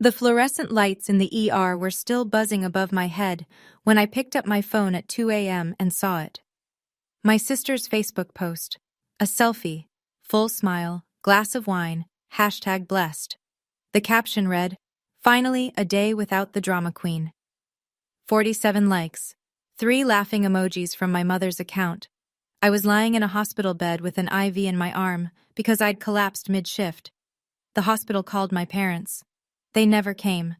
The fluorescent lights in the ER were still buzzing above my head when I picked up my phone at 2 a.m. and saw it. My sister's Facebook post. A selfie. Full smile, glass of wine, #blessed. The caption read, "Finally, a day without the drama queen." 47 likes. 3 laughing emojis from my mother's account. I was lying in a hospital bed with an IV in my arm because I'd collapsed mid-shift. The hospital called my parents. They never came.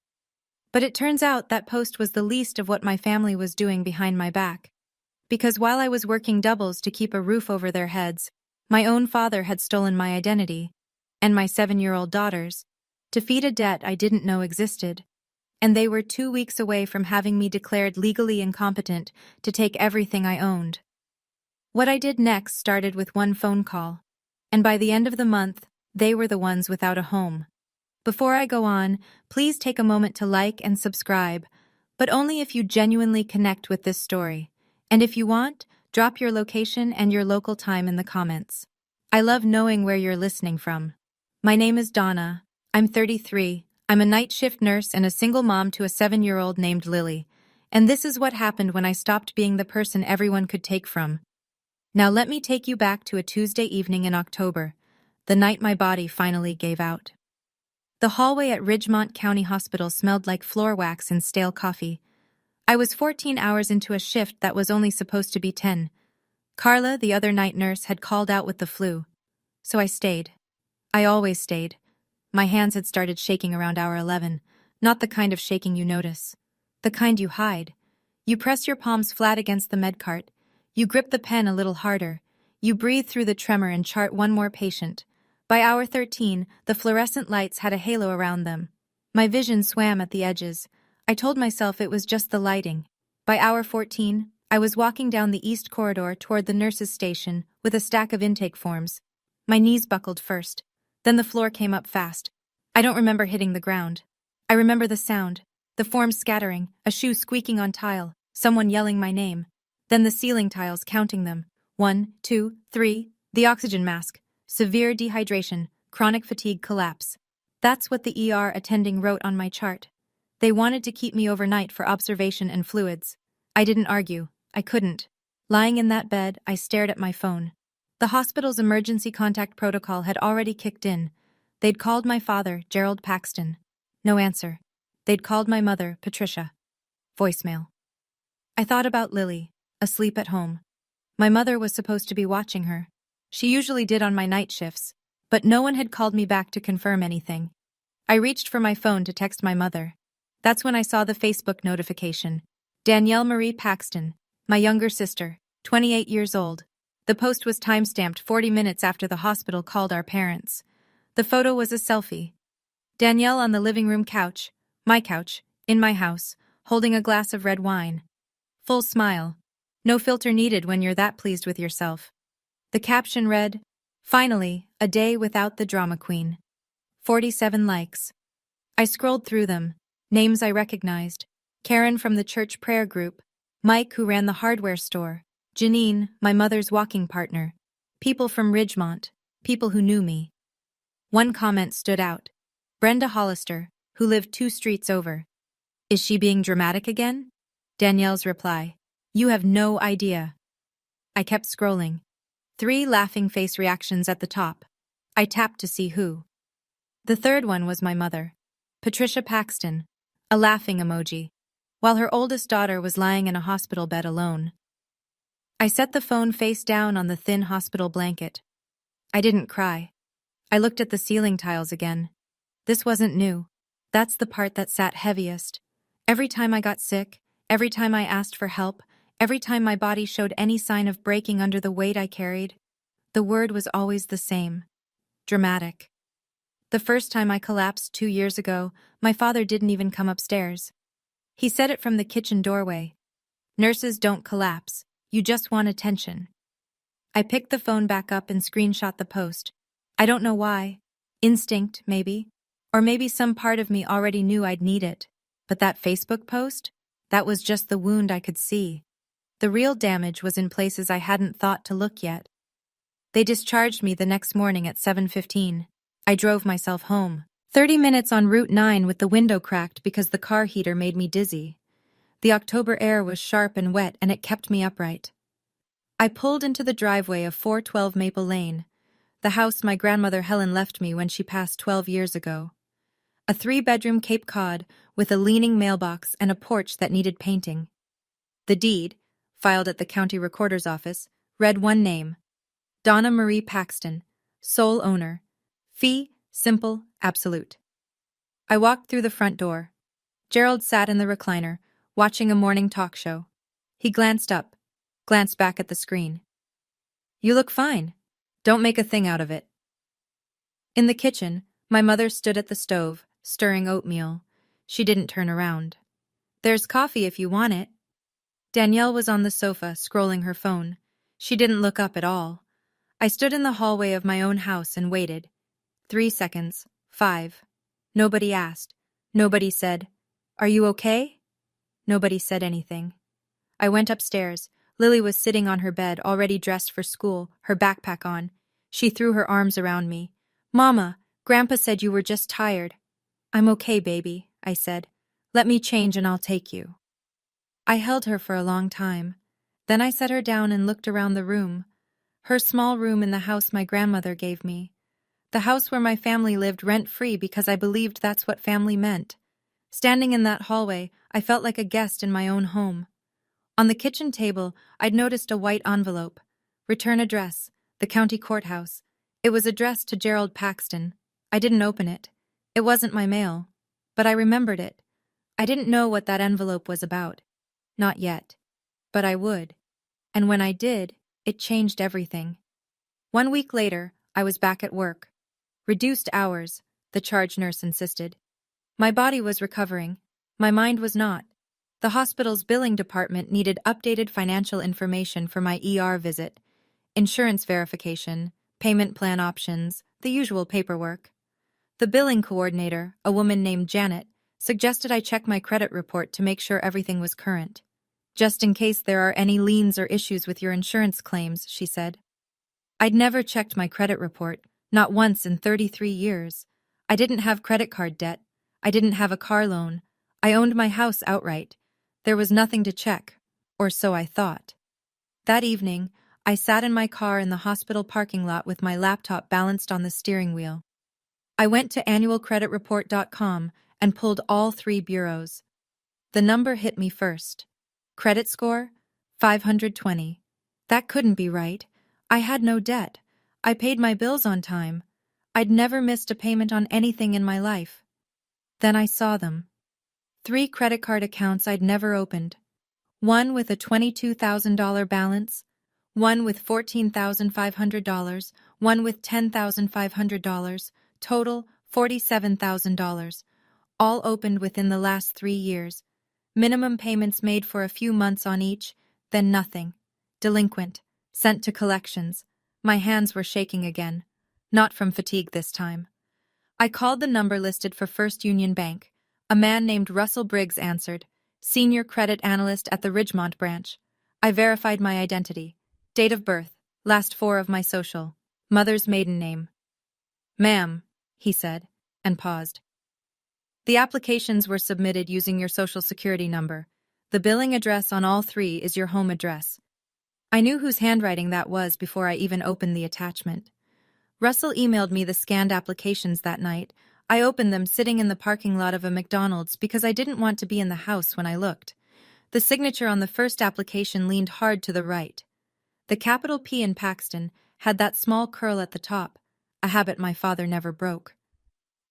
But it turns out that post was the least of what my family was doing behind my back. Because while I was working doubles to keep a roof over their heads, my own father had stolen my identity, and my 7-year-old daughters, to feed a debt I didn't know existed. And they were 2 weeks away from having me declared legally incompetent to take everything I owned. What I did next started with one phone call, and by the end of the month, they were the ones without a home. Before I go on, please take a moment to like and subscribe, but only if you genuinely connect with this story. And if you want, drop your location and your local time in the comments. I love knowing where you're listening from. My name is Donna. I'm 33. I'm a night shift nurse and a single mom to a 7-year-old named Lily. And this is what happened when I stopped being the person everyone could take from. Now let me take you back to a Tuesday evening in October, the night my body finally gave out. The hallway at Ridgemont County Hospital smelled like floor wax and stale coffee. I was 14 hours into a shift that was only supposed to be 10. Carla, the other night nurse, had called out with the flu. So I stayed. I always stayed. My hands had started shaking around hour 11, not the kind of shaking you notice. The kind you hide. You press your palms flat against the medcart. You grip the pen a little harder. You breathe through the tremor and chart one more patient. By hour 13, the fluorescent lights had a halo around them. My vision swam at the edges. I told myself it was just the lighting. By hour 14, I was walking down the east corridor toward the nurse's station with a stack of intake forms. My knees buckled first. Then the floor came up fast. I don't remember hitting the ground. I remember the sound, the forms scattering, a shoe squeaking on tile, someone yelling my name. Then the ceiling tiles counting them. 1, 2, 3, the oxygen mask. Severe dehydration, chronic fatigue collapse. That's what the ER attending wrote on my chart. They wanted to keep me overnight for observation and fluids. I didn't argue. I couldn't. Lying in that bed, I stared at my phone. The hospital's emergency contact protocol had already kicked in. They'd called my father, Gerald Paxton. No answer. They'd called my mother, Patricia. Voicemail. I thought about Lily, asleep at home. My mother was supposed to be watching her. She usually did on my night shifts, but no one had called me back to confirm anything. I reached for my phone to text my mother. That's when I saw the Facebook notification. Danielle Marie Paxton, my younger sister, 28 years old. The post was timestamped 40 minutes after the hospital called our parents. The photo was a selfie. Danielle on the living room couch, my couch, in my house, holding a glass of red wine. Full smile. No filter needed when you're that pleased with yourself. The caption read, "Finally, a day without the drama queen." 47 likes. I scrolled through them. Names I recognized. Karen from the church prayer group. Mike, who ran the hardware store. Janine, my mother's walking partner. People from Ridgemont. People who knew me. One comment stood out. Brenda Hollister, who lived 2 streets over. Is she being dramatic again? Danielle's reply. You have no idea. I kept scrolling. 3 laughing face reactions at the top. I tapped to see who. The third one was my mother, Patricia Paxton, a laughing emoji, while her oldest daughter was lying in a hospital bed alone. I set the phone face down on the thin hospital blanket. I didn't cry. I looked at the ceiling tiles again. This wasn't new. That's the part that sat heaviest. Every time I got sick, every time I asked for help, every time my body showed any sign of breaking under the weight I carried, the word was always the same. Dramatic. The first time I collapsed 2 years ago, my father didn't even come upstairs. He said it from the kitchen doorway. Nurses don't collapse, you just want attention. I picked the phone back up and screenshot the post. I don't know why. Instinct, maybe. Or maybe some part of me already knew I'd need it. But that Facebook post? That was just the wound I could see. The real damage was in places I hadn't thought to look yet. They discharged me the next morning at 7:15. I drove myself home, 30 minutes on Route 9 with the window cracked because the car heater made me dizzy. The October air was sharp and wet and it kept me upright. I pulled into the driveway of 412 Maple Lane, the house my grandmother Helen left me when she passed 12 years ago. A 3-bedroom Cape Cod with a leaning mailbox and a porch that needed painting. The deed, filed at the county recorder's office, read one name: Donna Marie Paxton, sole owner. Fee, simple, absolute. I walked through the front door. Gerald sat in the recliner, watching a morning talk show. He glanced up, glanced back at the screen. "You look fine. Don't make a thing out of it." In the kitchen, my mother stood at the stove, stirring oatmeal. She didn't turn around. "There's coffee if you want it." Danielle was on the sofa, scrolling her phone. She didn't look up at all. I stood in the hallway of my own house and waited. 3 seconds, 5. Nobody asked. Nobody said, "Are you okay?" Nobody said anything. I went upstairs. Lily was sitting on her bed, already dressed for school, her backpack on. She threw her arms around me. "Mama, Grandpa said you were just tired." "I'm okay, baby," I said. "Let me change and I'll take you." I held her for a long time. Then I set her down and looked around the room. Her small room in the house my grandmother gave me. The house where my family lived rent-free because I believed that's what family meant. Standing in that hallway, I felt like a guest in my own home. On the kitchen table, I'd noticed a white envelope. Return address, the county courthouse. It was addressed to Gerald Paxton. I didn't open it. It wasn't my mail. But I remembered it. I didn't know what that envelope was about. Not yet. But I would. And when I did, it changed everything. 1 week later, I was back at work. Reduced hours, the charge nurse insisted. My body was recovering. My mind was not. The hospital's billing department needed updated financial information for my ER visit, insurance verification, payment plan options, the usual paperwork. The billing coordinator, a woman named Janet, suggested I check my credit report to make sure everything was current. "Just in case there are any liens or issues with your insurance claims," she said. I'd never checked my credit report, not once in 33 years. I didn't have credit card debt. I didn't have a car loan. I owned my house outright. There was nothing to check, or so I thought. That evening, I sat in my car in the hospital parking lot with my laptop balanced on the steering wheel. I went to annualcreditreport.com and pulled all 3 bureaus. The number hit me first. Credit score? 520. That couldn't be right. I had no debt. I paid my bills on time. I'd never missed a payment on anything in my life. Then I saw them. 3 credit card accounts I'd never opened. One with a $22,000 balance, one with $14,500, one with $10,500, total $47,000, all opened within the last 3 years. Minimum payments made for a few months on each, then nothing. Delinquent. Sent to collections. My hands were shaking again. Not from fatigue this time. I called the number listed for First Union Bank. A man named Russell Briggs answered, senior credit analyst at the Ridgemont branch. I verified my identity. Date of birth, last 4 of my social, mother's maiden name. "Ma'am," he said, and paused. "The applications were submitted using your social security number. The billing address on all 3 is your home address." I knew whose handwriting that was before I even opened the attachment. Russell emailed me the scanned applications that night. I opened them sitting in the parking lot of a McDonald's because I didn't want to be in the house when I looked. The signature on the first application leaned hard to the right. The capital P in Paxton had that small curl at the top, a habit my father never broke.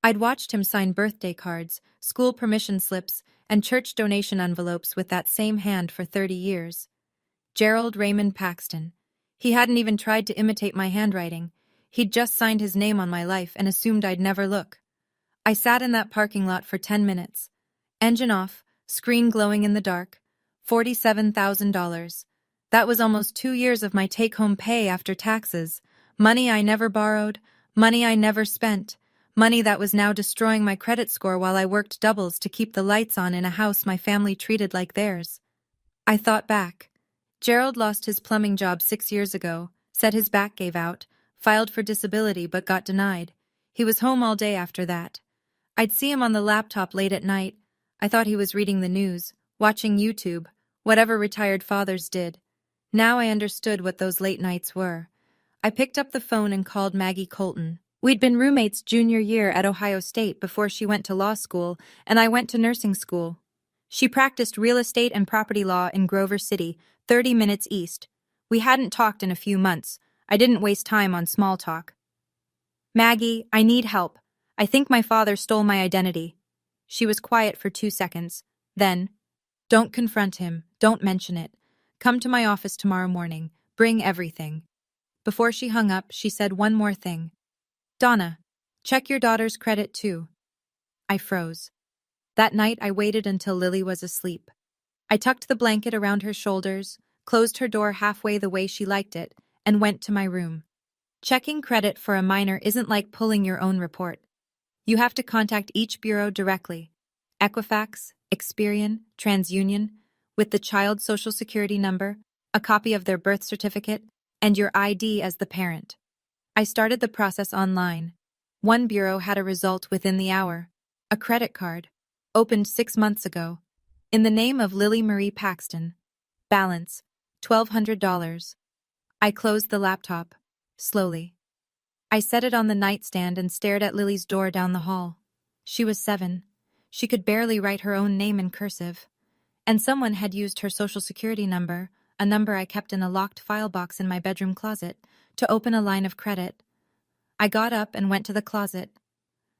I'd watched him sign birthday cards, school permission slips, and church donation envelopes with that same hand for 30 years. Gerald Raymond Paxton. He hadn't even tried to imitate my handwriting. He'd just signed his name on my life and assumed I'd never look. I sat in that parking lot for 10 minutes. Engine off, screen glowing in the dark. $47,000. That was almost 2 years of my take-home pay after taxes. Money I never borrowed, money I never spent, money that was now destroying my credit score while I worked doubles to keep the lights on in a house my family treated like theirs. I thought back. Gerald lost his plumbing job 6 years ago, said his back gave out, filed for disability but got denied. He was home all day after that. I'd see him on the laptop late at night. I thought he was reading the news, watching YouTube, whatever retired fathers did. Now I understood what those late nights were. I picked up the phone and called Maggie Colton. We'd been roommates junior year at Ohio State before she went to law school, and I went to nursing school. She practiced real estate and property law in Grover City, 30 minutes east. We hadn't talked in a few months. I didn't waste time on small talk. Maggie, I need help. I think my father stole my identity. She was quiet for 2 seconds. Then, don't confront him. Don't mention it. Come to my office tomorrow morning. Bring everything. Before she hung up, she said one more thing. Donna, check your daughter's credit too. I froze. That night I waited until Lily was asleep. I tucked the blanket around her shoulders, closed her door halfway the way she liked it, and went to my room. Checking credit for a minor isn't like pulling your own report. You have to contact each bureau directly. Equifax, Experian, TransUnion, with the child's social security number, a copy of their birth certificate, and your ID as the parent. I started the process online. One bureau had a result within the hour. A credit card, opened 6 months ago, in the name of Lily Marie Paxton. Balance, $1,200. I closed the laptop, slowly. I set it on the nightstand and stared at Lily's door down the hall. She was 7. She could barely write her own name in cursive. And someone had used her social security number, a number I kept in a locked file box in my bedroom closet, to open a line of credit. I got up and went to the closet.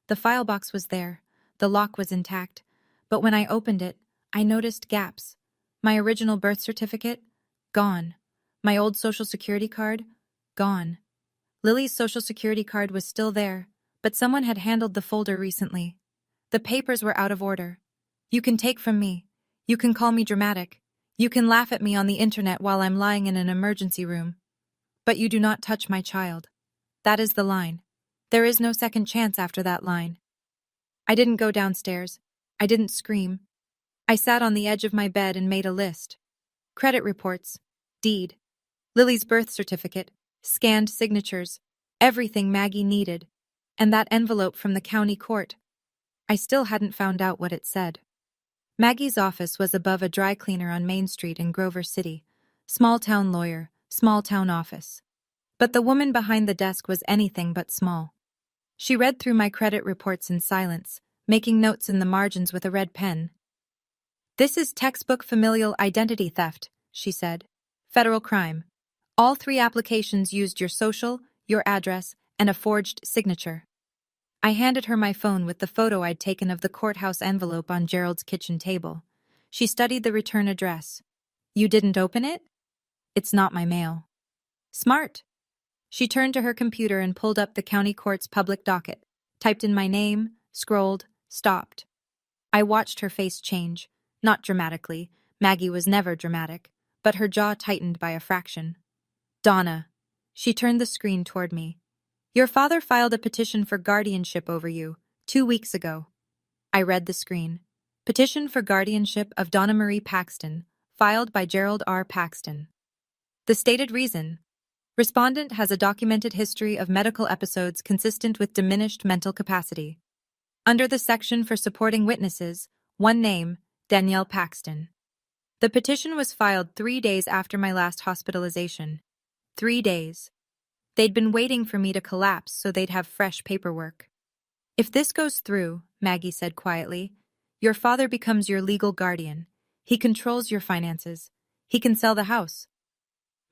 The file box was there. The lock was intact. But when I opened it, I noticed gaps. My original birth certificate? Gone. My old social security card? Gone. Lily's social security card was still there, but someone had handled the folder recently. The papers were out of order. You can take from me. You can call me dramatic. You can laugh at me on the internet while I'm lying in an emergency room. But you do not touch my child. That is the line. There is no second chance after that line. I didn't go downstairs. I didn't scream. I sat on the edge of my bed and made a list. Credit reports, deed, Lily's birth certificate, scanned signatures, everything Maggie needed, and that envelope from the county court. I still hadn't found out what it said. Maggie's office was above a dry cleaner on Main Street in Grover City. Small-town lawyer, small-town office. But the woman behind the desk was anything but small. She read through my credit reports in silence, making notes in the margins with a red pen. This is textbook familial identity theft, she said. Federal crime. All 3 applications used your social, your address, and a forged signature. I handed her my phone with the photo I'd taken of the courthouse envelope on Gerald's kitchen table. She studied the return address. You didn't open it? It's not my mail. Smart. She turned to her computer and pulled up the county court's public docket, typed in my name, scrolled, stopped. I watched her face change, not dramatically. Maggie was never dramatic, but her jaw tightened by a fraction. Donna. She turned the screen toward me. Your father filed a petition for guardianship over you 2 weeks ago. I read the screen. Petition for guardianship of Donna Marie Paxton, filed by Gerald R. Paxton. The stated reason. Respondent has a documented history of medical episodes consistent with diminished mental capacity. Under the section for supporting witnesses, one name, Danielle Paxton. The petition was filed 3 days after my last hospitalization. 3 days. They'd been waiting for me to collapse so they'd have fresh paperwork. If this goes through, Maggie said quietly, your father becomes your legal guardian. He controls your finances. He can sell the house.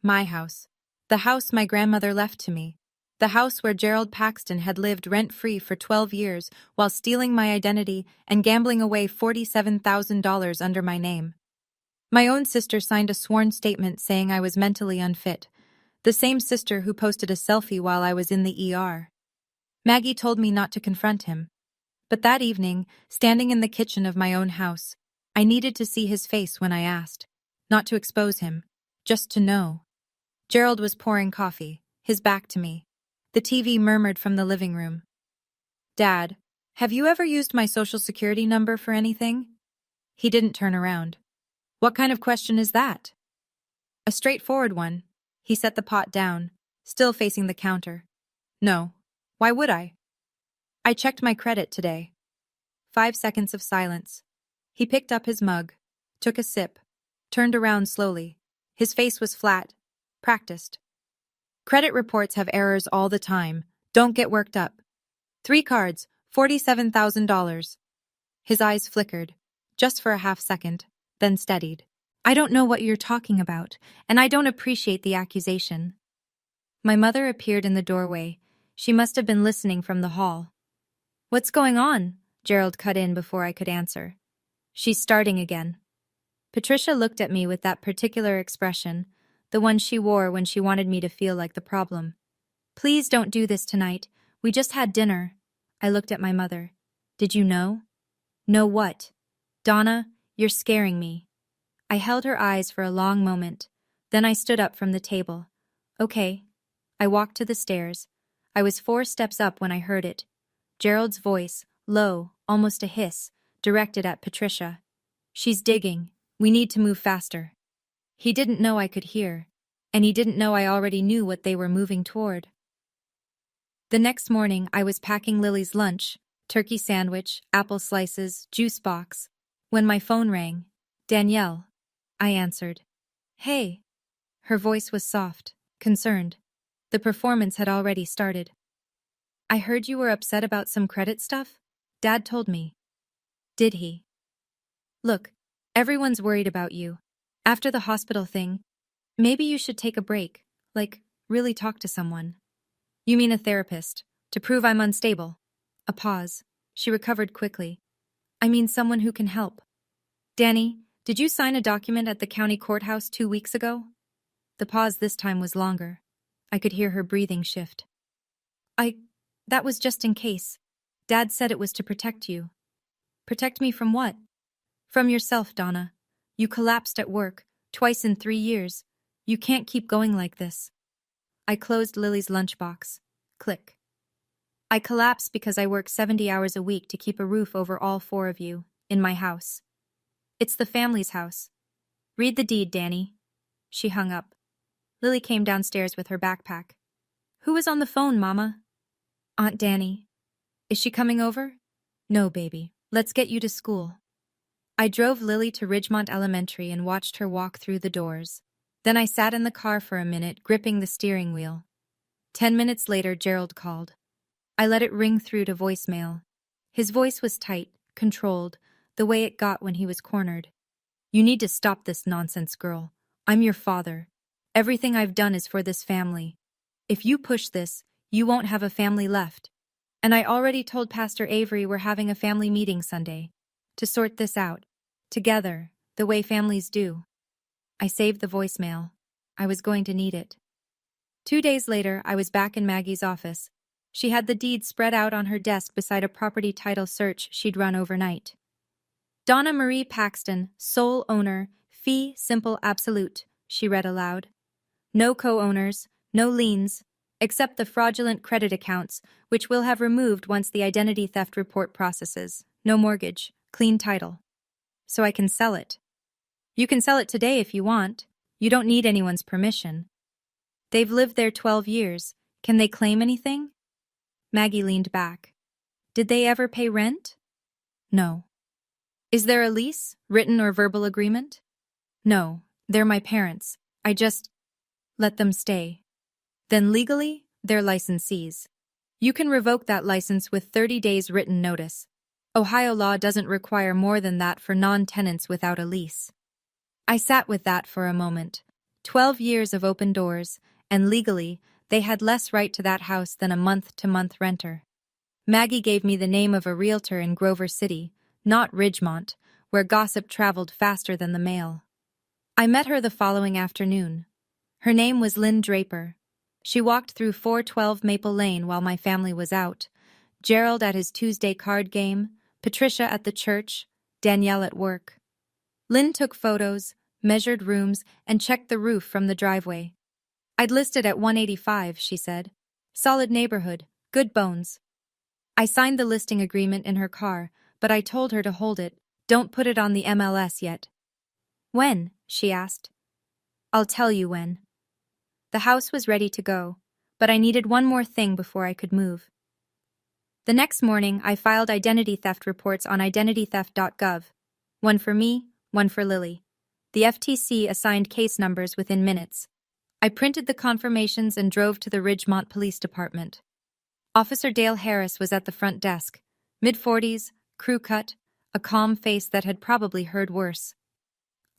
My house. The house my grandmother left to me. The house where Gerald Paxton had lived rent-free for 12 years while stealing my identity and gambling away $47,000 under my name. My own sister signed a sworn statement saying I was mentally unfit. The same sister who posted a selfie while I was in the ER. Maggie told me not to confront him. But that evening, standing in the kitchen of my own house, I needed to see his face when I asked. Not to expose him, just to know. Gerald was pouring coffee, his back to me. The TV murmured from the living room. Dad, have you ever used my social security number for anything? He didn't turn around. What kind of question is that? A straightforward one. He set the pot down, still facing the counter. No. Why would I? I checked my credit today. 5 seconds of silence. He picked up his mug, took a sip, turned around slowly. His face was flat, practiced. Credit reports have errors all the time. Don't get worked up. 3 cards, $47,000. His eyes flickered, just for a half second, then steadied. I don't know what you're talking about, and I don't appreciate the accusation. My mother appeared in the doorway. She must have been listening from the hall. What's going on? Gerald cut in before I could answer. She's starting again. Patricia looked at me with that particular expression, the one she wore when she wanted me to feel like the problem. Please don't do this tonight. We just had dinner. I looked at my mother. Did you know? Know what? Donna, you're scaring me. I held her eyes for a long moment. Then I stood up from the table. Okay. I walked to the stairs. I was 4 steps up when I heard it. Gerald's voice, low, almost a hiss, directed at Patricia. She's digging. We need to move faster. He didn't know I could hear, and he didn't know I already knew what they were moving toward. The next morning, I was packing Lily's lunch, turkey sandwich, apple slices, juice box, when my phone rang. Danielle. I answered. Hey. Her voice was soft, concerned. The performance had already started. I heard you were upset about some credit stuff? Dad told me. Did he? Look, everyone's worried about you. After the hospital thing, maybe you should take a break, like, really talk to someone. You mean a therapist, to prove I'm unstable? A pause. She recovered quickly. I mean someone who can help. Danny, did you sign a document at the county courthouse 2 weeks ago? The pause this time was longer. I could hear her breathing shift. That was just in case. Dad said it was to protect you. Protect me from what? From yourself, Donna. You collapsed at work, twice in 3 years. You can't keep going like this. I closed Lily's lunchbox. Click. I collapsed because I work 70 hours a week to keep a roof over all 4 of you, in my house. It's the family's house. Read the deed, Danny. She hung up. Lily came downstairs with her backpack. Who was on the phone, Mama? Aunt Danny. Is she coming over? No, baby. Let's get you to school. I drove Lily to Ridgemont Elementary and watched her walk through the doors. Then I sat in the car for a minute, gripping the steering wheel. 10 minutes later, Gerald called. I let it ring through to voicemail. His voice was tight, controlled, the way it got when he was cornered. You need to stop this nonsense, girl. I'm your father. Everything I've done is for this family. If you push this, you won't have a family left. And I already told Pastor Avery we're having a family meeting Sunday to sort this out, together, the way families do. I saved the voicemail. I was going to need it. 2 days later, I was back in Maggie's office. She had the deed spread out on her desk beside a property title search she'd run overnight. Donna Marie Paxton, sole owner, fee simple absolute, she read aloud. No co-owners, no liens, except the fraudulent credit accounts, which we'll have removed once the identity theft report processes. No mortgage, clean title. So I can sell it. You can sell it today if you want. You don't need anyone's permission. They've lived there 12 years. Can they claim anything? Maggie leaned back. Did they ever pay rent? No. Is there a lease, written or verbal agreement? No, they're my parents. I just let them stay. Then legally, they're licensees. You can revoke that license with 30 days written notice. Ohio law doesn't require more than that for non-tenants without a lease. I sat with that for a moment. 12 years of open doors, and legally, they had less right to that house than a month-to-month renter. Maggie gave me the name of a realtor in Grover City, not Ridgemont, where gossip traveled faster than the mail. I met her the following afternoon. Her name was Lynn Draper. She walked through 412 Maple Lane while my family was out. Gerald at his Tuesday card game, Patricia at the church, Danielle at work. Lynn took photos, measured rooms, and checked the roof from the driveway. I'd listed at 185, she said. Solid neighborhood, good bones. I signed the listing agreement in her car, but I told her to hold it. Don't put it on the MLS yet. When? She asked. I'll tell you when. The house was ready to go, but I needed one more thing before I could move. The next morning, I filed identity theft reports on identitytheft.gov. One for me, one for Lily. The FTC assigned case numbers within minutes. I printed the confirmations and drove to the Ridgemont Police Department. Officer Dale Harris was at the front desk, mid-40s, crew cut, a calm face that had probably heard worse.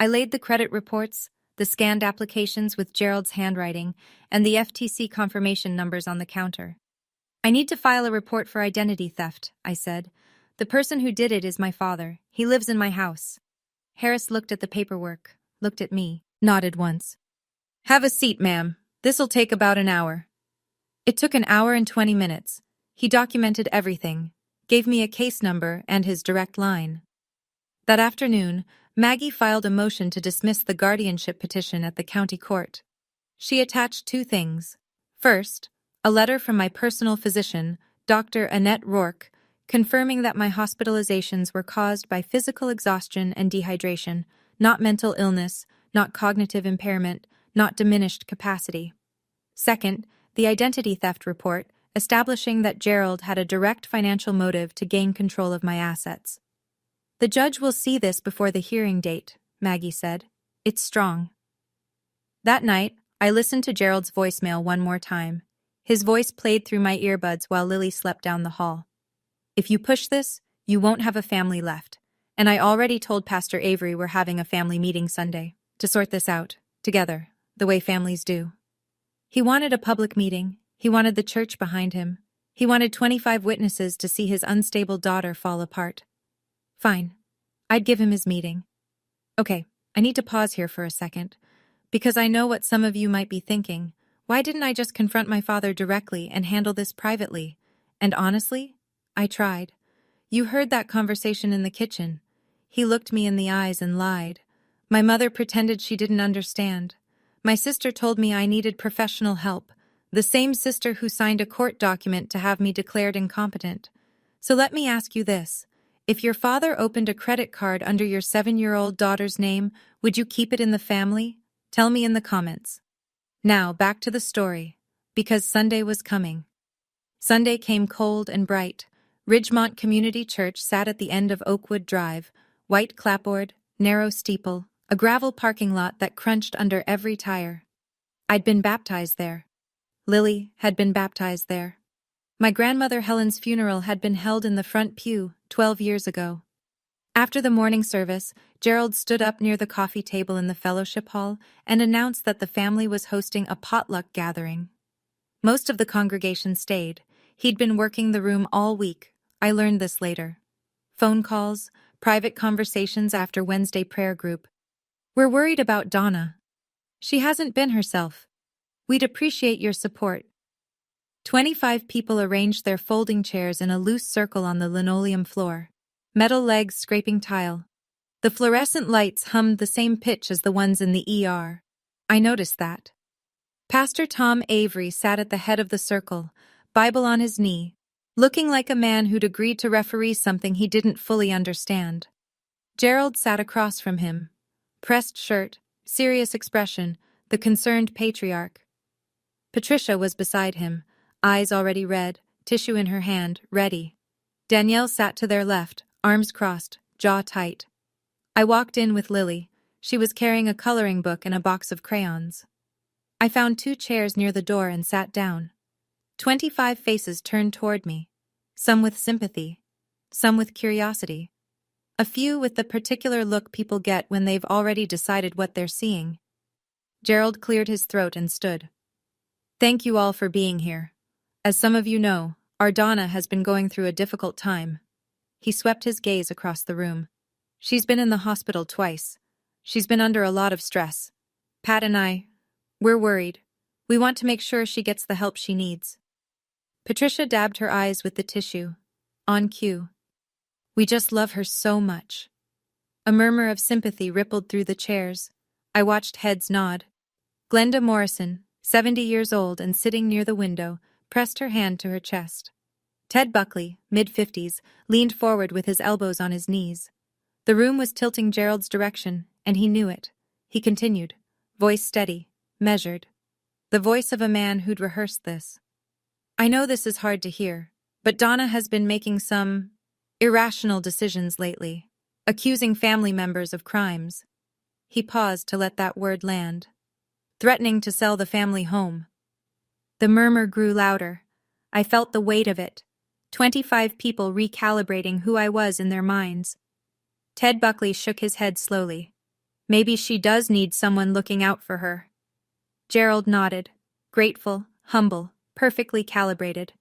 I laid the credit reports, the scanned applications with Gerald's handwriting, and the FTC confirmation numbers on the counter. "I need to file a report for identity theft," I said. "The person who did it is my father. He lives in my house." Harris looked at the paperwork, looked at me, nodded once. "Have a seat, ma'am. This'll take about an hour." It took an hour and 20 minutes. He documented everything, gave me a case number and his direct line. That afternoon, Maggie filed a motion to dismiss the guardianship petition at the county court. She attached two things. First, a letter from my personal physician, Dr. Annette Rourke, confirming that my hospitalizations were caused by physical exhaustion and dehydration, not mental illness, not cognitive impairment, not diminished capacity. Second, the identity theft report, establishing that Gerald had a direct financial motive to gain control of my assets. "The judge will see this before the hearing date," Maggie said. "It's strong." That night, I listened to Gerald's voicemail one more time. His voice played through my earbuds while Lily slept down the hall. "If you push this, you won't have a family left. And I already told Pastor Avery we're having a family meeting Sunday to sort this out, together, the way families do." He wanted a public meeting. He wanted the church behind him. He wanted 25 witnesses to see his unstable daughter fall apart. Fine. I'd give him his meeting. Okay, I need to pause here for a second, because I know what some of you might be thinking. Why didn't I just confront my father directly and handle this privately? And honestly, I tried. You heard that conversation in the kitchen. He looked me in the eyes and lied. My mother pretended she didn't understand. My sister told me I needed professional help, the same sister who signed a court document to have me declared incompetent. So let me ask you this. If your father opened a credit card under your 7-year-old daughter's name, would you keep it in the family? Tell me in the comments. Now, back to the story, because Sunday was coming. Sunday came cold and bright. Ridgemont Community Church sat at the end of Oakwood Drive, white clapboard, narrow steeple, a gravel parking lot that crunched under every tire. I'd been baptized there. Lily had been baptized there. My grandmother Helen's funeral had been held in the front pew 12 years ago. After the morning service, Gerald stood up near the coffee table in the fellowship hall and announced that the family was hosting a potluck gathering. Most of the congregation stayed. He'd been working the room all week. I learned this later. Phone calls, private conversations after Wednesday prayer group. "We're worried about Donna. She hasn't been herself. We'd appreciate your support." 25 people arranged their folding chairs in a loose circle on the linoleum floor, metal legs scraping tile. The fluorescent lights hummed the same pitch as the ones in the ER. I noticed that. Pastor Tom Avery sat at the head of the circle, Bible on his knee, looking like a man who'd agreed to referee something he didn't fully understand. Gerald sat across from him. Pressed shirt, serious expression, the concerned patriarch. Patricia was beside him, eyes already red, tissue in her hand, ready. Danielle sat to their left, arms crossed, jaw tight. I walked in with Lily. She was carrying a coloring book and a box of crayons. I found 2 chairs near the door and sat down. 25 faces turned toward me, some with sympathy, some with curiosity. A few with the particular look people get when they've already decided what they're seeing. Gerald cleared his throat and stood. "Thank you all for being here. As some of you know, our Donna has been going through a difficult time." He swept his gaze across the room. "She's been in the hospital twice. She's been under a lot of stress. Pat and we're worried. We want to make sure she gets the help she needs." Patricia dabbed her eyes with the tissue. On cue. "We just love her so much." A murmur of sympathy rippled through the chairs. I watched heads nod. Glenda Morrison, 70 years old and sitting near the window, pressed her hand to her chest. Ted Buckley, mid-50s, leaned forward with his elbows on his knees. The room was tilting Gerald's direction, and he knew it. He continued, voice steady, measured. The voice of a man who'd rehearsed this. "I know this is hard to hear, But Donna has been making some irrational decisions lately, accusing family members of crimes. He paused to let that word land. Threatening to sell the family home. The murmur grew louder. I felt the weight of it. 25 people recalibrating who I was in their minds. Ted Buckley shook his head slowly. Maybe she does need someone looking out for her. Gerald nodded. Grateful, humble, perfectly calibrated.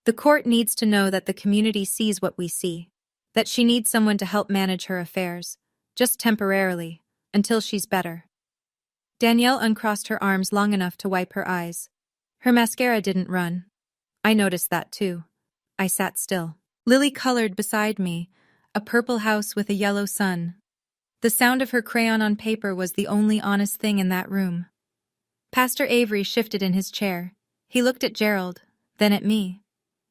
The court needs to know that the community sees what we see. That she needs someone to help manage her affairs. Just temporarily, until she's better. Danielle uncrossed her arms long enough to wipe her eyes. Her mascara didn't run. I noticed that too. I sat still. Lily colored beside me, a purple house with a yellow sun. The sound of her crayon on paper was the only honest thing in that room. Pastor Avery shifted in his chair. He looked at Gerald, then at me.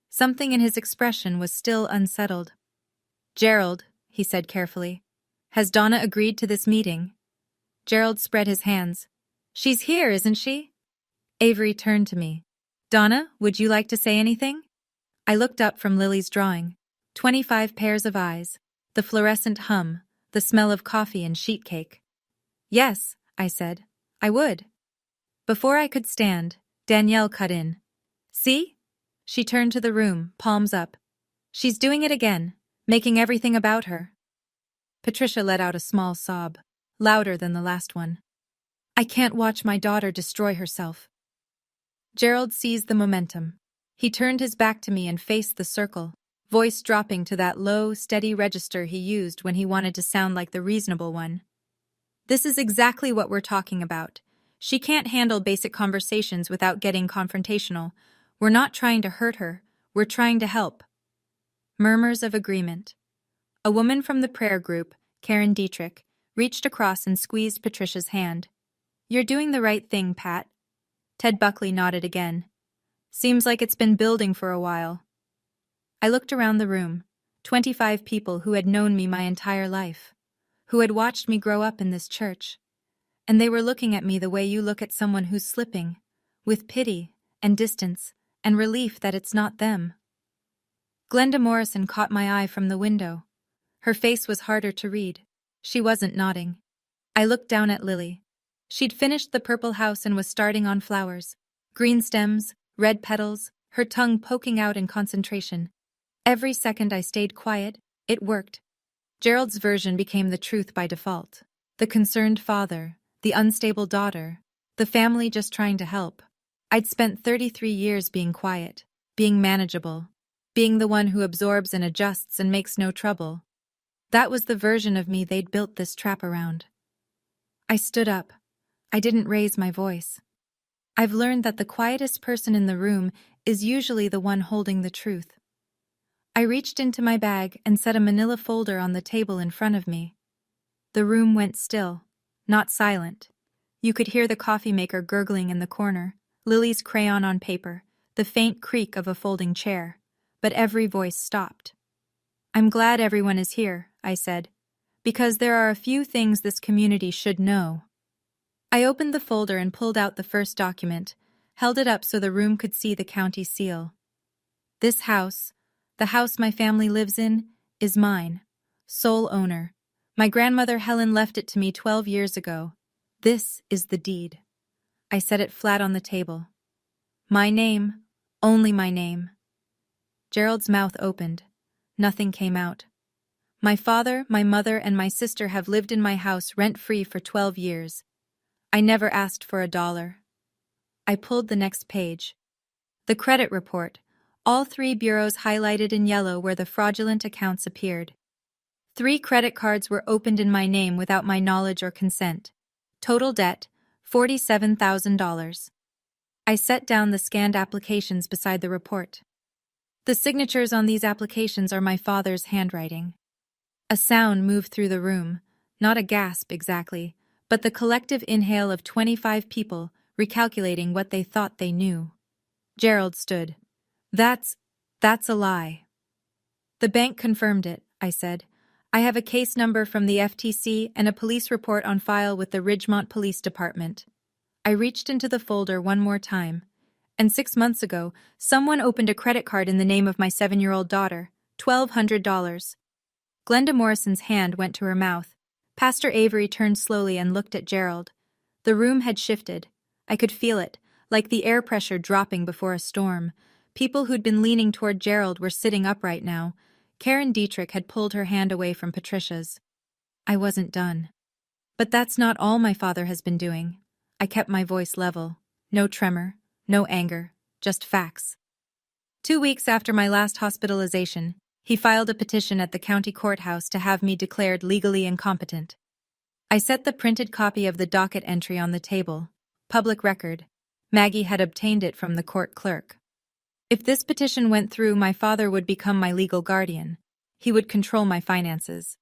Something in his expression was still unsettled. Gerald, he said carefully, has Donna agreed to this meeting? Gerald spread his hands. She's here, isn't she? Avery turned to me. Donna, would you like to say anything? I looked up from Lily's drawing. 25 pairs of eyes, the fluorescent hum, the smell of coffee and sheet cake. Yes, I said. I would. Before I could stand, Danielle cut in. See? She turned to the room, palms up. She's doing it again, making everything about her. Patricia let out a small sob, louder than the last one. I can't watch my daughter destroy herself. Gerald seized the momentum. He turned his back to me and faced the circle, voice dropping to that low, steady register he used when he wanted to sound like the reasonable one. This is exactly what we're talking about. She can't handle basic conversations without getting confrontational. We're not trying to hurt her, we're trying to help. Murmurs of agreement. A woman from the prayer group, Karen Dietrich, reached across and squeezed Patricia's hand. You're doing the right thing, Pat. Ted Buckley nodded again. Seems like it's been building for a while. I looked around the room. 25 people who had known me my entire life, who had watched me grow up in this church. And they were looking at me the way you look at someone who's slipping, with pity and distance and relief that it's not them. Glenda Morrison caught my eye from the window. Her face was harder to read. She wasn't nodding. I looked down at Lily. She'd finished the purple house and was starting on flowers. Green stems, red petals, her tongue poking out in concentration. Every second I stayed quiet, it worked. Gerald's version became the truth by default. The concerned father, the unstable daughter, the family just trying to help. I'd spent 33 years being quiet, being manageable, being the one who absorbs and adjusts and makes no trouble. That was the version of me they'd built this trap around. I stood up. I didn't raise my voice. I've learned that the quietest person in the room is usually the one holding the truth. I reached into my bag and set a manila folder on the table in front of me. The room went still, not silent. You could hear the coffee maker gurgling in the corner, Lily's crayon on paper, the faint creak of a folding chair, but every voice stopped. I'm glad everyone is here, I said, because there are a few things this community should know. I opened the folder and pulled out the first document, held it up so the room could see the county seal. This house, the house my family lives in, is mine, sole owner. My grandmother Helen left it to me 12 years ago. This is the deed. I set it flat on the table. My name, only my name. Gerald's mouth opened. Nothing came out. My father, my mother, and my sister have lived in my house rent-free for 12 years. I never asked for $1. I pulled the next page. The credit report, all 3 bureaus highlighted in yellow where the fraudulent accounts appeared. 3 credit cards were opened in my name without my knowledge or consent. Total debt, $47,000. I set down the scanned applications beside the report. The signatures on these applications are my father's handwriting. A sound moved through the room, not a gasp exactly, but the collective inhale of 25 people recalculating what they thought they knew. Gerald stood. That's a lie. The bank confirmed it, I said. I have a case number from the FTC and a police report on file with the Ridgemont Police Department. I reached into the folder one more time. And 6 months ago, someone opened a credit card in the name of my 7-year-old daughter. $1,200. Glenda Morrison's hand went to her mouth. Pastor Avery turned slowly and looked at Gerald. The room had shifted. I could feel it, like the air pressure dropping before a storm. People who'd been leaning toward Gerald were sitting upright now. Karen Dietrich had pulled her hand away from Patricia's. I wasn't done. But that's not all my father has been doing. I kept my voice level. No tremor, no anger, just facts. 2 weeks after my last hospitalization, he filed a petition at the county courthouse to have me declared legally incompetent. I set the printed copy of the docket entry on the table. Public record. Maggie had obtained it from the court clerk. If this petition went through, my father would become my legal guardian. He would control my finances.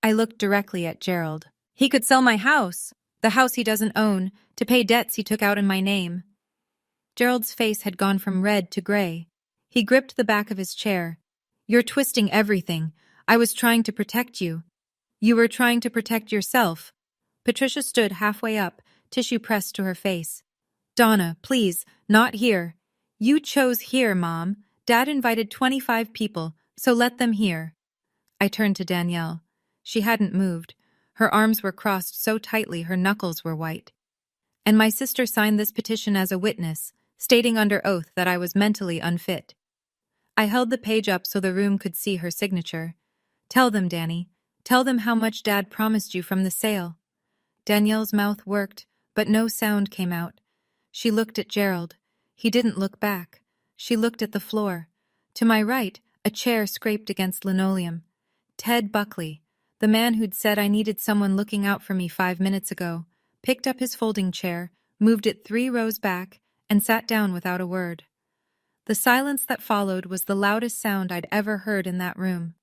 I looked directly at Gerald. He could sell my house, the house he doesn't own, to pay debts he took out in my name. Gerald's face had gone from red to gray. He gripped the back of his chair. You're twisting everything. I was trying to protect you. You were trying to protect yourself. Patricia stood halfway up, tissue pressed to her face. Donna, please, not here. You chose here, Mom. Dad invited 25 people, so let them here. I turned to Danielle. She hadn't moved. Her arms were crossed so tightly her knuckles were white. And my sister signed this petition as a witness, stating under oath that I was mentally unfit. I held the page up so the room could see her signature. Tell them, Danny. Tell them how much Dad promised you from the sale. Danielle's mouth worked, but no sound came out. She looked at Gerald. He didn't look back. She looked at the floor. To my right, a chair scraped against linoleum. Ted Buckley, the man who'd said I needed someone looking out for me 5 minutes ago, picked up his folding chair, moved it 3 rows back, and sat down without a word. The silence that followed was the loudest sound I'd ever heard in that room.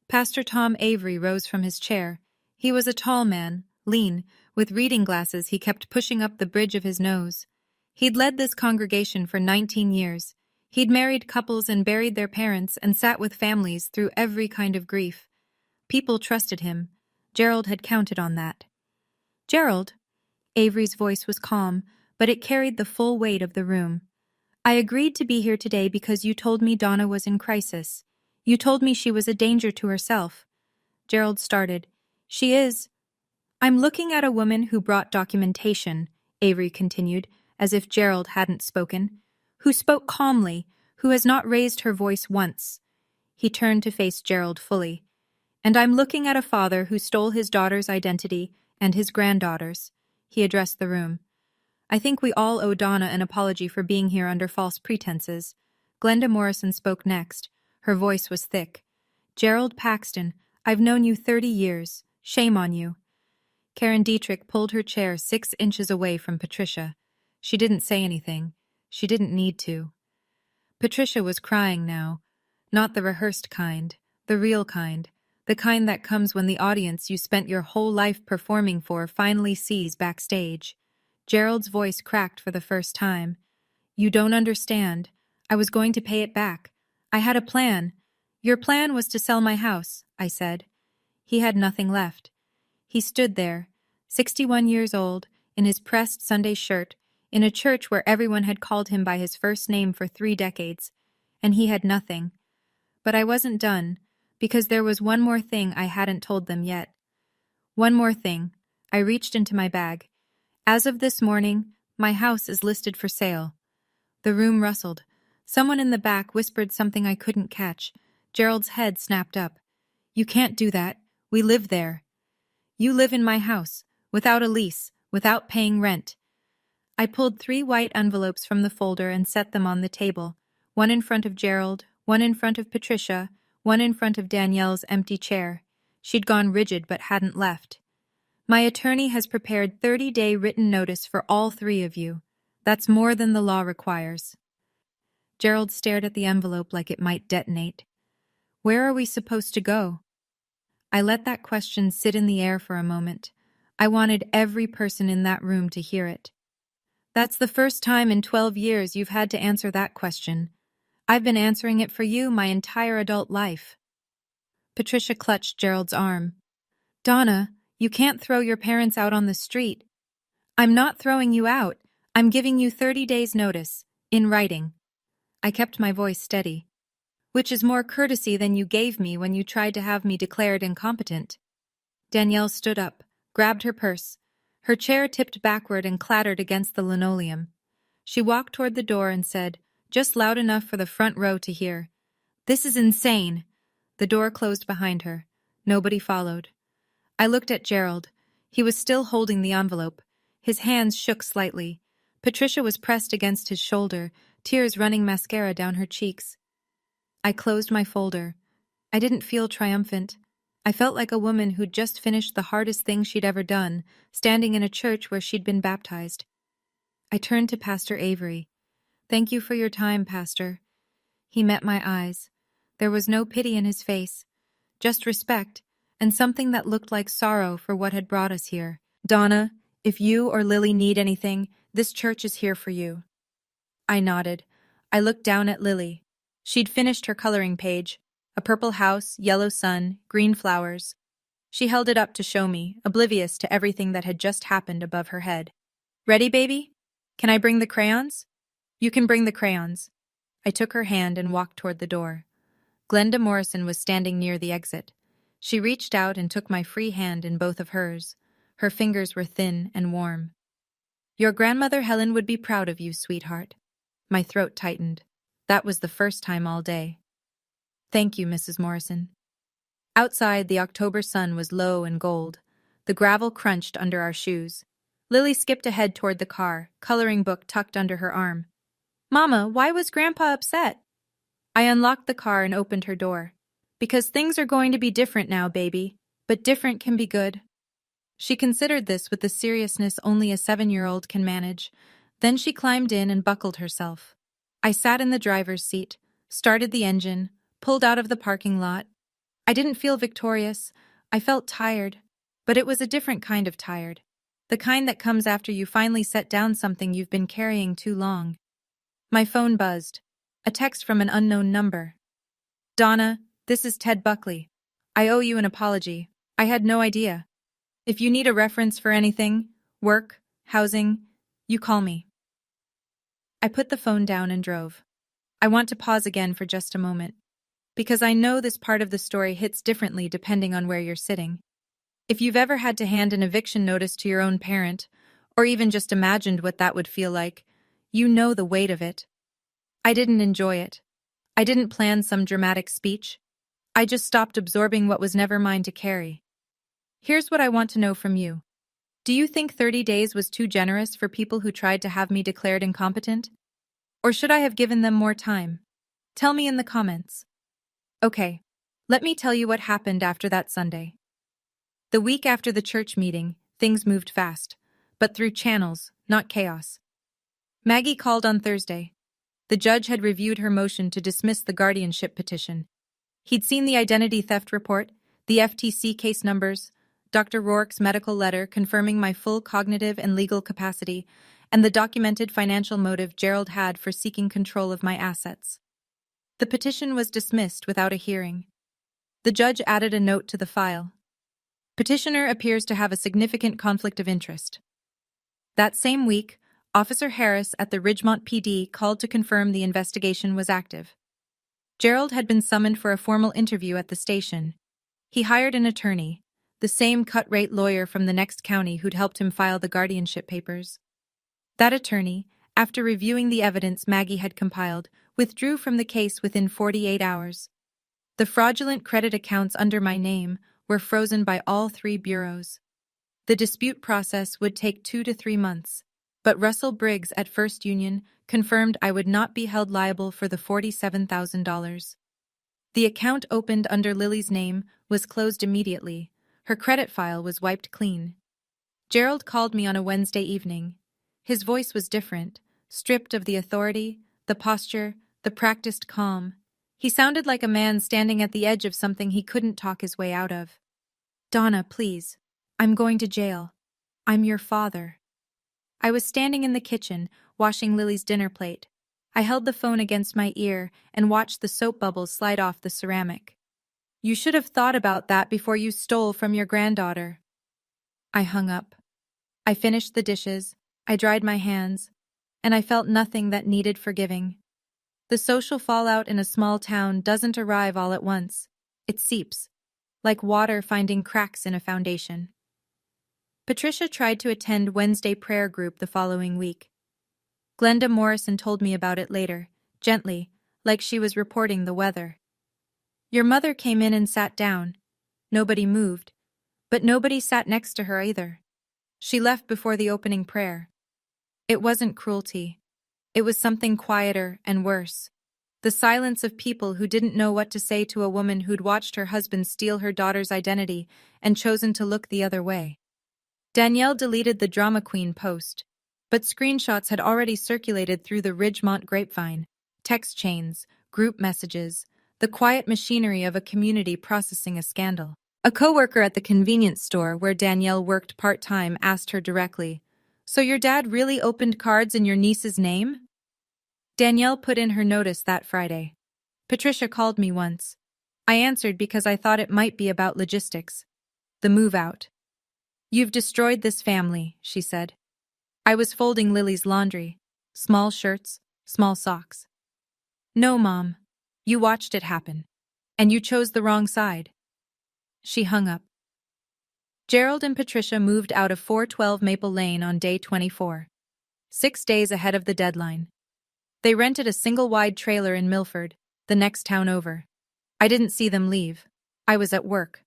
Pastor Tom Avery rose from his chair. He was a tall man, lean, with reading glasses he kept pushing up the bridge of his nose. He'd led this congregation for 19 years. He'd married couples and buried their parents and sat with families through every kind of grief. People trusted him. Gerald had counted on that. Gerald? Avery's voice was calm, but it carried the full weight of the room. I agreed to be here today because you told me Donna was in crisis. You told me she was a danger to herself. Gerald started. She is. I'm looking at a woman who brought documentation, Avery continued, as if Gerald hadn't spoken, who spoke calmly, who has not raised her voice once. He turned to face Gerald fully. And I'm looking at a father who stole his daughter's identity and his granddaughter's. He addressed the room. I think we all owe Donna an apology for being here under false pretenses. Glenda Morrison spoke next. Her voice was thick. Gerald Paxton, I've known you 30 years. Shame on you. Karen Dietrich pulled her chair 6 inches away from Patricia. She didn't say anything. She didn't need to. Patricia was crying now. Not the rehearsed kind, the real kind, the kind that comes when the audience you spent your whole life performing for finally sees backstage. Gerald's voice cracked for the first time. You don't understand. I was going to pay it back. I had a plan. Your plan was to sell my house, I said. He had nothing left. He stood there, 61 years old, in his pressed Sunday shirt, in a church where everyone had called him by his first name for 3 decades, and he had nothing. But I wasn't done, because there was one more thing I hadn't told them yet. One more thing. I reached into my bag. As of this morning, my house is listed for sale. The room rustled. Someone in the back whispered something I couldn't catch. Gerald's head snapped up. You can't do that. We live there. You live in my house, without a lease, without paying rent. I pulled 3 white envelopes from the folder and set them on the table, one in front of Gerald, one in front of Patricia, one in front of Danielle's empty chair. She'd gone rigid but hadn't left. My attorney has prepared 30-day written notice for all 3 of you. That's more than the law requires. Gerald stared at the envelope like it might detonate. Where are we supposed to go? I let that question sit in the air for a moment. I wanted every person in that room to hear it. That's the first time in 12 years you've had to answer that question. I've been answering it for you my entire adult life. Patricia clutched Gerald's arm. Donna, you can't throw your parents out on the street. I'm not throwing you out. I'm giving you 30 days' notice. In writing. I kept my voice steady. Which is more courtesy than you gave me when you tried to have me declared incompetent. Danielle stood up, grabbed her purse. Her chair tipped backward and clattered against the linoleum. She walked toward the door and said, just loud enough for the front row to hear, "This is insane." The door closed behind her. Nobody followed. I looked at Gerald. He was still holding the envelope. His hands shook slightly. Patricia was pressed against his shoulder, tears running mascara down her cheeks. I closed my folder. I didn't feel triumphant. I felt like a woman who'd just finished the hardest thing she'd ever done, standing in a church where she'd been baptized. I turned to Pastor Avery. "Thank you for your time, Pastor." He met my eyes. There was no pity in his face, just respect, and something that looked like sorrow for what had brought us here. "Donna, if you or Lily need anything, this church is here for you." I nodded. I looked down at Lily. She'd finished her coloring page. A purple house, yellow sun, green flowers. She held it up to show me, oblivious to everything that had just happened above her head. "Ready, baby? Can I bring the crayons?" "You can bring the crayons." I took her hand and walked toward the door. Glenda Morrison was standing near the exit. She reached out and took my free hand in both of hers. Her fingers were thin and warm. "Your grandmother Helen would be proud of you, sweetheart." My throat tightened. That was the first time all day. "Thank you, Mrs. Morrison." Outside, the October sun was low and gold. The gravel crunched under our shoes. Lily skipped ahead toward the car, coloring book tucked under her arm. "Mama, why was Grandpa upset?" I unlocked the car and opened her door. "Because things are going to be different now, baby. But different can be good." She considered this with the seriousness only a 7-year-old can manage. Then she climbed in and buckled herself. I sat in the driver's seat, started the engine, pulled out of the parking lot. I didn't feel victorious. I felt tired. But it was a different kind of tired. The kind that comes after you finally set down something you've been carrying too long. My phone buzzed. A text from an unknown number. "Donna, this is Ted Buckley. I owe you an apology. I had no idea. If you need a reference for anything, work, housing, you call me." I put the phone down and drove. I want to pause again for just a moment, because I know this part of the story hits differently depending on where you're sitting. If you've ever had to hand an eviction notice to your own parent, or even just imagined what that would feel like, you know the weight of it. I didn't enjoy it. I didn't plan some dramatic speech. I just stopped absorbing what was never mine to carry. Here's what I want to know from you. Do you think 30 days was too generous for people who tried to have me declared incompetent? Or should I have given them more time? Tell me in the comments. Okay, let me tell you what happened after that Sunday. The week after the church meeting, things moved fast, but through channels, not chaos. Maggie called on Thursday. The judge had reviewed her motion to dismiss the guardianship petition. He'd seen the identity theft report, the FTC case numbers, Dr. Rourke's medical letter confirming my full cognitive and legal capacity, and the documented financial motive Gerald had for seeking control of my assets. The petition was dismissed without a hearing. The judge added a note to the file. Petitioner appears to have a significant conflict of interest. That same week, Officer Harris at the Ridgemont PD called to confirm the investigation was active. Gerald had been summoned for a formal interview at the station. He hired an attorney, the same cut-rate lawyer from the next county who'd helped him file the guardianship papers. That attorney, after reviewing the evidence Maggie had compiled, withdrew from the case within 48 hours. The fraudulent credit accounts under my name were frozen by all 3 bureaus. The dispute process would take 2 to 3 months, but Russell Briggs at First Union confirmed I would not be held liable for the $47,000. The account opened under Lily's name was closed immediately. Her credit file was wiped clean. Gerald called me on a Wednesday evening. His voice was different, stripped of the authority, the posture, the practiced calm. He sounded like a man standing at the edge of something he couldn't talk his way out of. "Donna, please. I'm going to jail. I'm your father." I was standing in the kitchen, washing Lily's dinner plate. I held the phone against my ear and watched the soap bubbles slide off the ceramic. "You should have thought about that before you stole from your granddaughter." I hung up. I finished the dishes. I dried my hands. and I felt nothing that needed forgiving. The social fallout in a small town doesn't arrive all at once. It seeps, like water finding cracks in a foundation. Patricia tried to attend Wednesday prayer group the following week. Glenda Morrison told me about it later, gently, like she was reporting the weather. Your mother came in and sat down. Nobody moved, but nobody sat next to her either. She left before the opening prayer. It wasn't cruelty. It was something quieter and worse. The silence of people who didn't know what to say to a woman who'd watched her husband steal her daughter's identity and chosen to look the other way. Danielle deleted the drama queen post, but screenshots had already circulated through the Ridgemont grapevine, text chains, group messages, the quiet machinery of a community processing a scandal. A coworker at the convenience store where Danielle worked part-time asked her directly, "So your dad really opened cards in your niece's name?" Danielle put in her notice that Friday. Patricia called me once. I answered because I thought it might be about logistics. The move out. "You've destroyed this family," she said. I was folding Lily's laundry. Small shirts, small socks. "No, Mom. You watched it happen. And you chose the wrong side." She hung up. Gerald and Patricia moved out of 412 Maple Lane on day 24. 6 days ahead of the deadline. They rented a single-wide trailer in Milford, the next town over. I didn't see them leave. I was at work.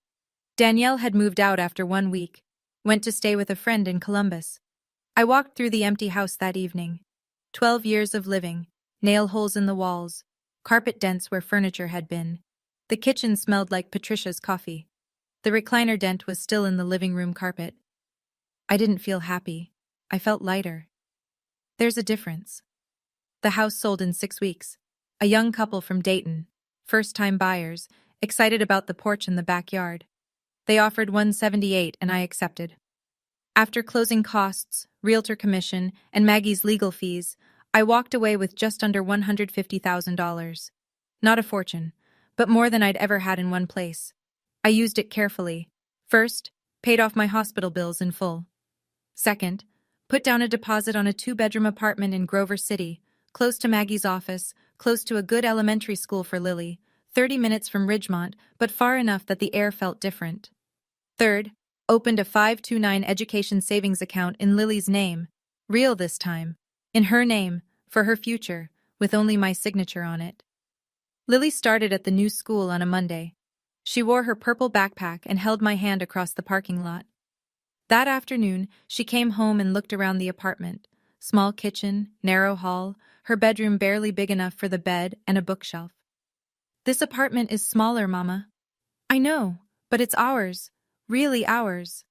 Danielle had moved out after 1 week, went to stay with a friend in Columbus. I walked through the empty house that evening. 12 years of living, nail holes in the walls, carpet dents where furniture had been. The kitchen smelled like Patricia's coffee. The recliner dent was still in the living room carpet. I didn't feel happy. I felt lighter. There's a difference. The house sold in 6 weeks. A young couple from Dayton, first-time buyers, excited about the porch in the backyard. They offered $178 and I accepted. After closing costs, realtor commission, and Maggie's legal fees, I walked away with just under $150,000. Not a fortune, but more than I'd ever had in one place. I used it carefully. First, paid off my hospital bills in full. Second, put down a deposit on a 2-bedroom apartment in Grover City, close to Maggie's office, close to a good elementary school for Lily, 30 minutes from Ridgemont, but far enough that the air felt different. Third, opened a 529 education savings account in Lily's name, real this time, in her name, for her future, with only my signature on it. Lily started at the new school on a Monday. She wore her purple backpack and held my hand across the parking lot. That afternoon, she came home and looked around the apartment. Small kitchen, narrow hall, her bedroom barely big enough for the bed and a bookshelf. "This apartment is smaller, Mama." "I know, but it's ours. Really ours."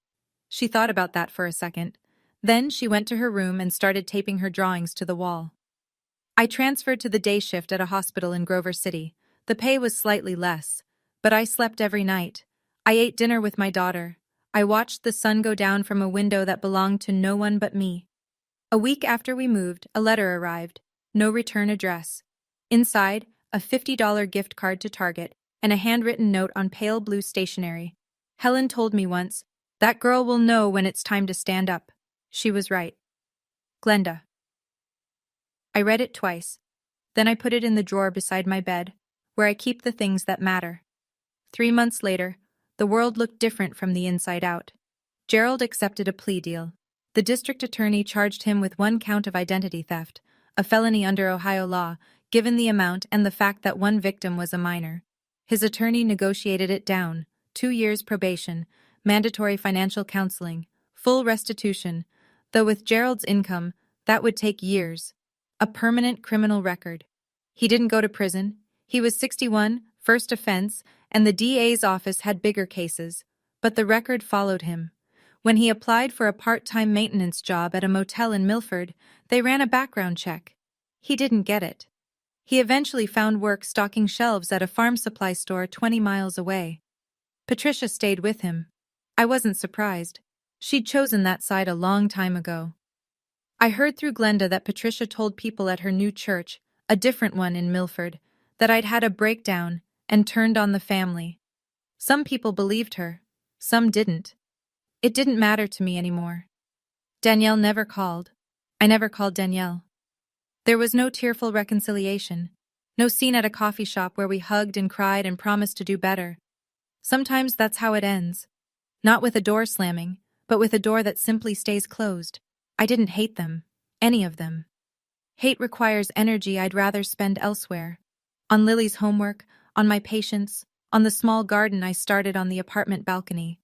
She thought about that for a second. Then she went to her room and started taping her drawings to the wall. I transferred to the day shift at a hospital in Grover City. The pay was slightly less, but I slept every night. I ate dinner with my daughter. I watched the sun go down from a window that belonged to no one but me. A week after we moved, a letter arrived. No return address. Inside, a $50 gift card to Target and a handwritten note on pale blue stationery. Helen told me once, "That girl will know when it's time to stand up." She was right. Glenda. I read it twice. Then I put it in the drawer beside my bed, where I keep the things that matter. 3 months later, the world looked different from the inside out. Gerald accepted a plea deal. The district attorney charged him with 1 count of identity theft, a felony under Ohio law, given the amount and the fact that one victim was a minor. His attorney negotiated it down: 2 years probation, mandatory financial counseling, full restitution, though with Gerald's income, that would take years. A permanent criminal record. He didn't go to prison. He was 61, first offense, and the DA's office had bigger cases, but the record followed him. When he applied for a part-time maintenance job at a motel in Milford, they ran a background check. He didn't get it. He eventually found work stocking shelves at a farm supply store 20 miles away. Patricia stayed with him. I wasn't surprised. She'd chosen that side a long time ago. I heard through Glenda that Patricia told people at her new church, a different one in Milford, that I'd had a breakdown and turned on the family. Some people believed her, some didn't. It didn't matter to me anymore. Danielle never called. I never called Danielle. There was no tearful reconciliation. No scene at a coffee shop where we hugged and cried and promised to do better. Sometimes that's how it ends. Not with a door slamming, but with a door that simply stays closed. I didn't hate them. Any of them. Hate requires energy I'd rather spend elsewhere. On Lily's homework, on my patience, on the small garden I started on the apartment balcony.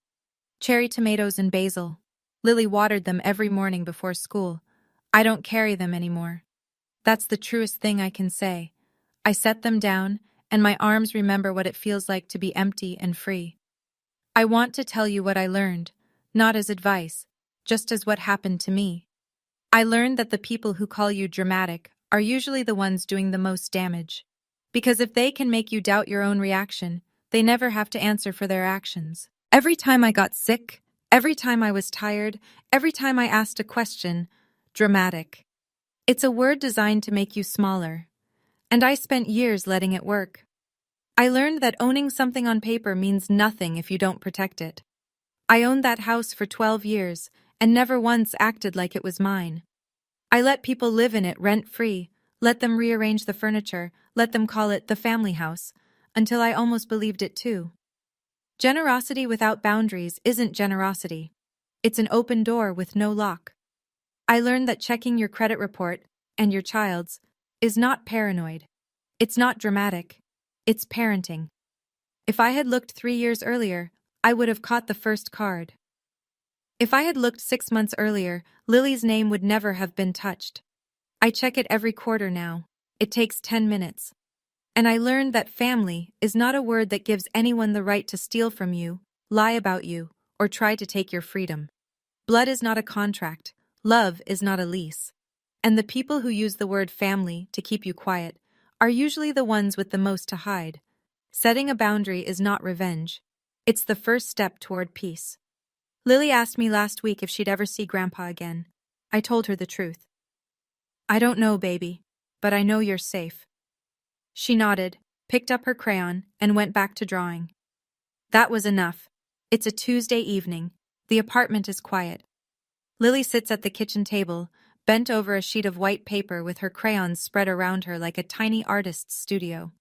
Cherry tomatoes and basil. Lily watered them every morning before school. I don't carry them anymore. That's the truest thing I can say. I set them down, and my arms remember what it feels like to be empty and free. I want to tell you what I learned, not as advice, just as what happened to me. I learned that the people who call you dramatic are usually the ones doing the most damage. Because if they can make you doubt your own reaction, they never have to answer for their actions. Every time I got sick, every time I was tired, every time I asked a question, dramatic. It's a word designed to make you smaller. And I spent years letting it work. I learned that owning something on paper means nothing if you don't protect it. I owned that house for 12 years and never once acted like it was mine. I let people live in it rent-free, let them rearrange the furniture, let them call it the family house, until I almost believed it too. Generosity without boundaries isn't generosity. It's an open door with no lock. I learned that checking your credit report, and your child's, is not paranoid. It's not dramatic. It's parenting. If I had looked 3 years earlier, I would have caught the first card. If I had looked 6 months earlier, Lily's name would never have been touched. I check it every quarter now. It takes 10 minutes. And I learned that family is not a word that gives anyone the right to steal from you, lie about you, or try to take your freedom. Blood is not a contract. Love is not a lease. And the people who use the word family to keep you quiet are usually the ones with the most to hide. Setting a boundary is not revenge. It's the first step toward peace. Lily asked me last week if she'd ever see Grandpa again. I told her the truth. I don't know, baby, but I know you're safe. She nodded, picked up her crayon, and went back to drawing. That was enough. It's a Tuesday evening. The apartment is quiet. Lily sits at the kitchen table, bent over a sheet of white paper with her crayons spread around her like a tiny artist's studio.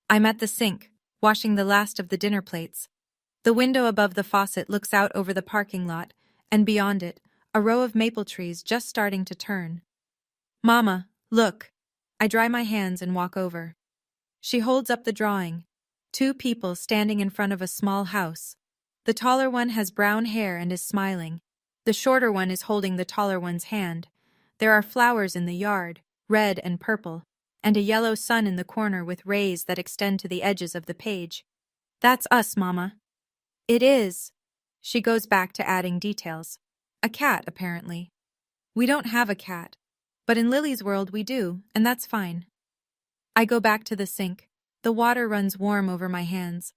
I'm at the sink, washing the last of the dinner plates. The window above the faucet looks out over the parking lot, and beyond it, a row of maple trees just starting to turn. Mama, look. I dry my hands and walk over. She holds up the drawing. 2 people standing in front of a small house. The taller one has brown hair and is smiling. The shorter one is holding the taller one's hand. There are flowers in the yard, red and purple, and a yellow sun in the corner with rays that extend to the edges of the page. That's us, Mama. It is. She goes back to adding details. A cat, apparently. We don't have a cat, but in Lily's world we do, and that's fine. I go back to the sink. The water runs warm over my hands.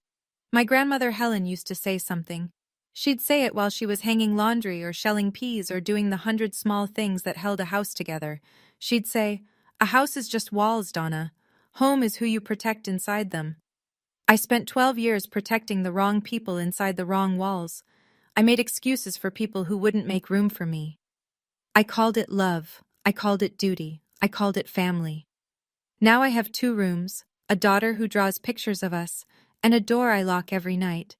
My grandmother Helen used to say something. She'd say it while she was hanging laundry or shelling peas or doing the 100 small things that held a house together. She'd say, "A house is just walls, Donna. Home is who you protect inside them." I spent 12 years protecting the wrong people inside the wrong walls. I made excuses for people who wouldn't make room for me. I called it love. I called it duty. I called it family. Now I have 2 rooms, a daughter who draws pictures of us, and a door I lock every night.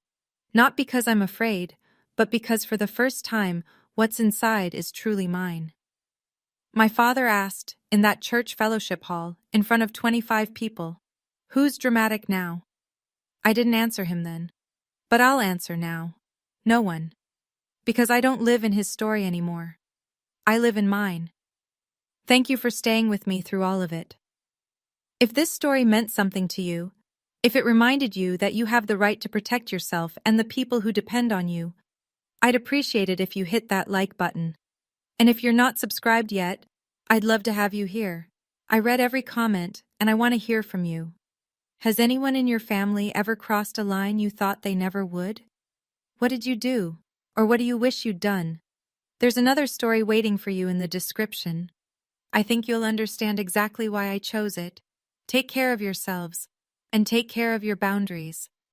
Not because I'm afraid, but because for the first time, what's inside is truly mine. My father asked, in that church fellowship hall, in front of 25 people, "Who's dramatic now?" I didn't answer him then. But I'll answer now. No one. Because I don't live in his story anymore. I live in mine. Thank you for staying with me through all of it. If this story meant something to you, if it reminded you that you have the right to protect yourself and the people who depend on you, I'd appreciate it if you hit that like button. And if you're not subscribed yet, I'd love to have you here. I read every comment, and I want to hear from you. Has anyone in your family ever crossed a line you thought they never would? What did you do? Or what do you wish you'd done? There's another story waiting for you in the description. I think you'll understand exactly why I chose it. Take care of yourselves, and take care of your boundaries.